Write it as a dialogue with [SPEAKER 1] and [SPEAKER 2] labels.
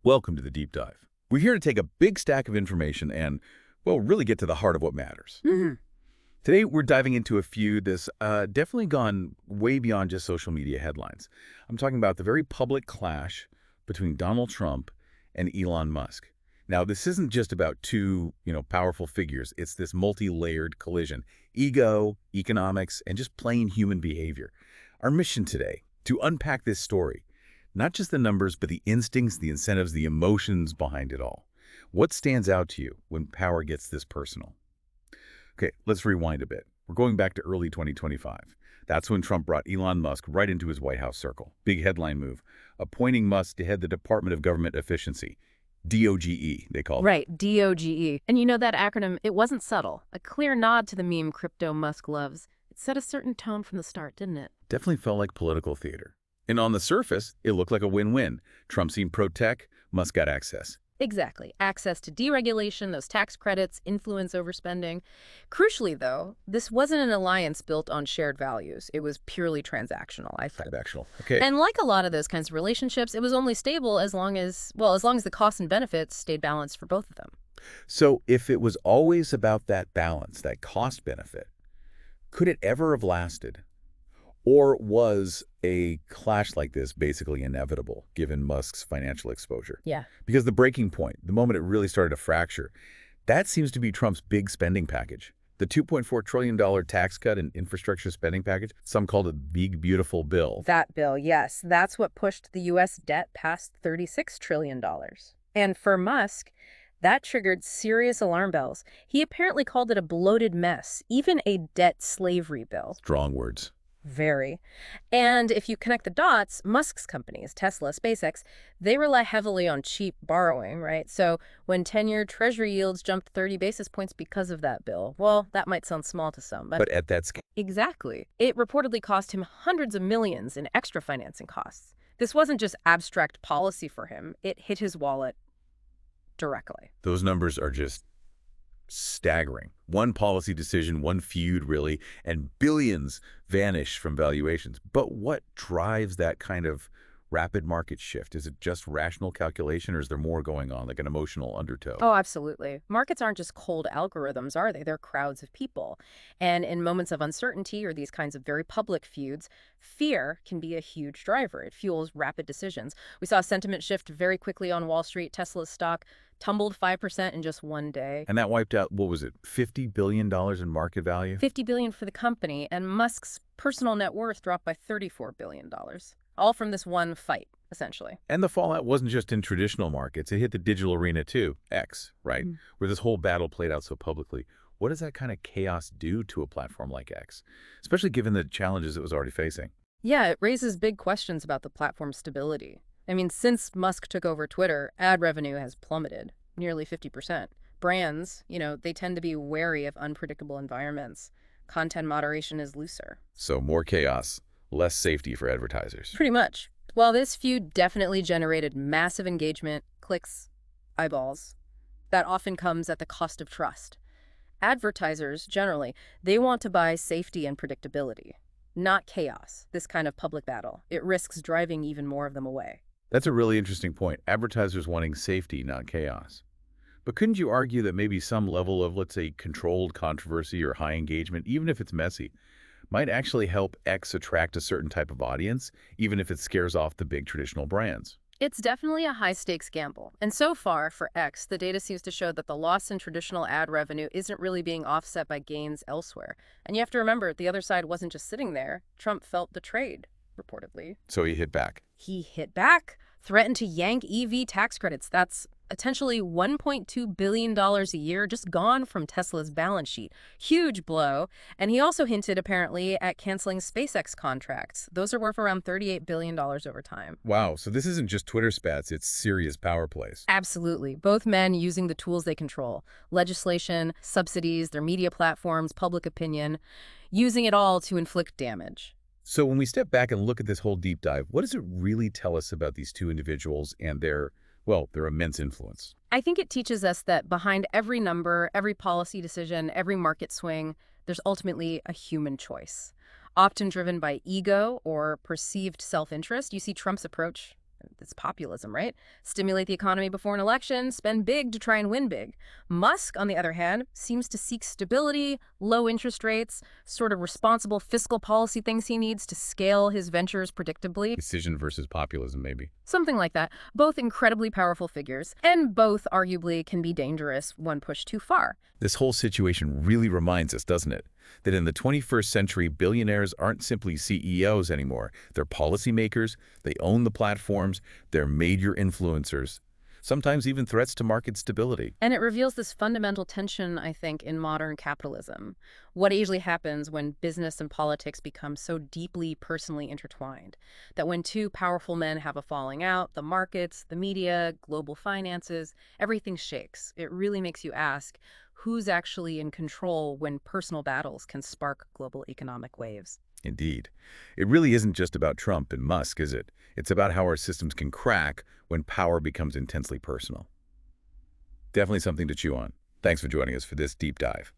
[SPEAKER 1] Welcome to the Deep Dive. We're here to take a big stack of information and, well, really get to the heart of what matters. Today, we're diving into a feud that's definitely gone way beyond just social media headlines. I'm talking about the very public clash between Donald Trump and Elon Musk. Now, this isn't just about two, powerful figures. It's this multi-layered collision. Ego, economics, and just plain human behavior. Our mission today, to unpack this story. Not just the numbers, but the instincts, the incentives, the emotions behind it all. What stands out to you when power gets this personal? Okay, let's rewind a bit. We're going back to early 2025. That's when Trump brought Elon Musk right into his White House circle. Big headline move. Appointing Musk to head the Department of Government Efficiency. DOGE, they call it.
[SPEAKER 2] Right, DOGE. And you know that acronym, it wasn't subtle. A clear nod to the meme crypto Musk loves. It set a certain tone from the start, didn't it?
[SPEAKER 1] Definitely felt like political theater. And on the surface, it looked like a win-win. Trump seemed pro-tech, Musk got access.
[SPEAKER 2] Exactly. Access to deregulation, those tax credits, influence over spending. Crucially, though, this wasn't an alliance built on shared values. It was purely transactional, I think.
[SPEAKER 1] Transactional. Okay.
[SPEAKER 2] And like a lot of those kinds of relationships, it was only stable as long as the costs and benefits stayed balanced for both of them.
[SPEAKER 1] So if it was always about that balance, that cost-benefit, could it ever have lasted? Or was a clash like this basically inevitable, given Musk's financial exposure?
[SPEAKER 2] Yeah.
[SPEAKER 1] Because the breaking point, the moment it really started to fracture, that seems to be Trump's big spending package. The $2.4 trillion tax cut and infrastructure spending package, some called it the Big Beautiful Bill.
[SPEAKER 2] That bill, yes. That's what pushed the U.S. debt past $36 trillion. And for Musk, that triggered serious alarm bells. He apparently called it a bloated mess, even a debt slavery bill.
[SPEAKER 1] Strong words.
[SPEAKER 2] Very. And if you connect the dots, Musk's companies, Tesla, SpaceX, they rely heavily on cheap borrowing, right? So when 10-year Treasury yields jumped 30 basis points because of that bill, well, that might sound small to some,
[SPEAKER 1] But at that scale.
[SPEAKER 2] Exactly. It reportedly cost him hundreds of millions in extra financing costs. This wasn't just abstract policy for him. It hit his wallet directly.
[SPEAKER 1] Those numbers are just staggering. One policy decision, one feud, really, and billions vanish from valuations. But what drives that kind of rapid market shift? Is it just rational calculation, or is there more going on, like an emotional undertow?
[SPEAKER 2] Oh, absolutely. Markets aren't just cold algorithms, are they? They're crowds of people. And in moments of uncertainty or these kinds of very public feuds, fear can be a huge driver. It fuels rapid decisions. We saw a sentiment shift very quickly on Wall Street. Tesla's stock tumbled 5% in just one day.
[SPEAKER 1] And that wiped out, what was it, $50 billion in market value?
[SPEAKER 2] $50 billion for the company, and Musk's personal net worth dropped by $34 billion. All from this one fight, essentially.
[SPEAKER 1] And the fallout wasn't just in traditional markets. It hit the digital arena too, X, right? Where this whole battle played out so publicly. What does that kind of chaos do to a platform like X, especially given the challenges it was already facing?
[SPEAKER 2] Yeah, it raises big questions about the platform's stability. I mean, since Musk took over Twitter, ad revenue has plummeted, nearly 50%. Brands, they tend to be wary of unpredictable environments. Content moderation is looser.
[SPEAKER 1] So more chaos, less safety for advertisers.
[SPEAKER 2] Pretty much. Well, this feud definitely generated massive engagement, clicks, eyeballs. That often comes at the cost of trust. Advertisers, generally, they want to buy safety and predictability, not chaos, this kind of public battle. It risks driving even more of them away.
[SPEAKER 1] That's a really interesting point. Advertisers wanting safety, not chaos. But couldn't you argue that maybe some level of, let's say, controlled controversy or high engagement, even if it's messy, might actually help X attract a certain type of audience, even if it scares off the big traditional brands?
[SPEAKER 2] It's definitely a high-stakes gamble. And so far, for X, the data seems to show that the loss in traditional ad revenue isn't really being offset by gains elsewhere. And you have to remember, the other side wasn't just sitting there. Trump felt betrayed, reportedly.
[SPEAKER 1] So he hit back.
[SPEAKER 2] He hit back, threatened to yank EV tax credits. That's potentially $1.2 billion a year just gone from Tesla's balance sheet. Huge blow. And he also hinted, apparently, at canceling SpaceX contracts. Those are worth around $38 billion over time.
[SPEAKER 1] Wow, so this isn't just Twitter spats, it's serious power plays.
[SPEAKER 2] Absolutely. Both men using the tools they control. Legislation, subsidies, their media platforms, public opinion. Using it all to inflict damage.
[SPEAKER 1] So when we step back and look at this whole deep dive, what does it really tell us about these two individuals and their immense influence?
[SPEAKER 2] I think it teaches us that behind every number, every policy decision, every market swing, there's ultimately a human choice. Often driven by ego or perceived self-interest, you see Trump's approach It's populism, right? Stimulate the economy before an election, spend big to try and win big. Musk, on the other hand, seems to seek stability, low interest rates, sort of responsible fiscal policy things he needs to scale his ventures predictably.
[SPEAKER 1] Decision versus populism, maybe.
[SPEAKER 2] Something like that. Both incredibly powerful figures, and both arguably can be dangerous when pushed too far.
[SPEAKER 1] This whole situation really reminds us, doesn't it, that in the 21st century, billionaires aren't simply CEOs anymore. They're policymakers, they own the platforms, they're major influencers, sometimes even threats to market stability.
[SPEAKER 2] And it reveals this fundamental tension, I think, in modern capitalism. What usually happens when business and politics become so deeply personally intertwined, that when two powerful men have a falling out, the markets, the media, global finances, everything shakes. It really makes you ask, who's actually in control when personal battles can spark global economic waves?
[SPEAKER 1] Indeed. It really isn't just about Trump and Musk, is it? It's about how our systems can crack when power becomes intensely personal. Definitely something to chew on. Thanks for joining us for this deep dive.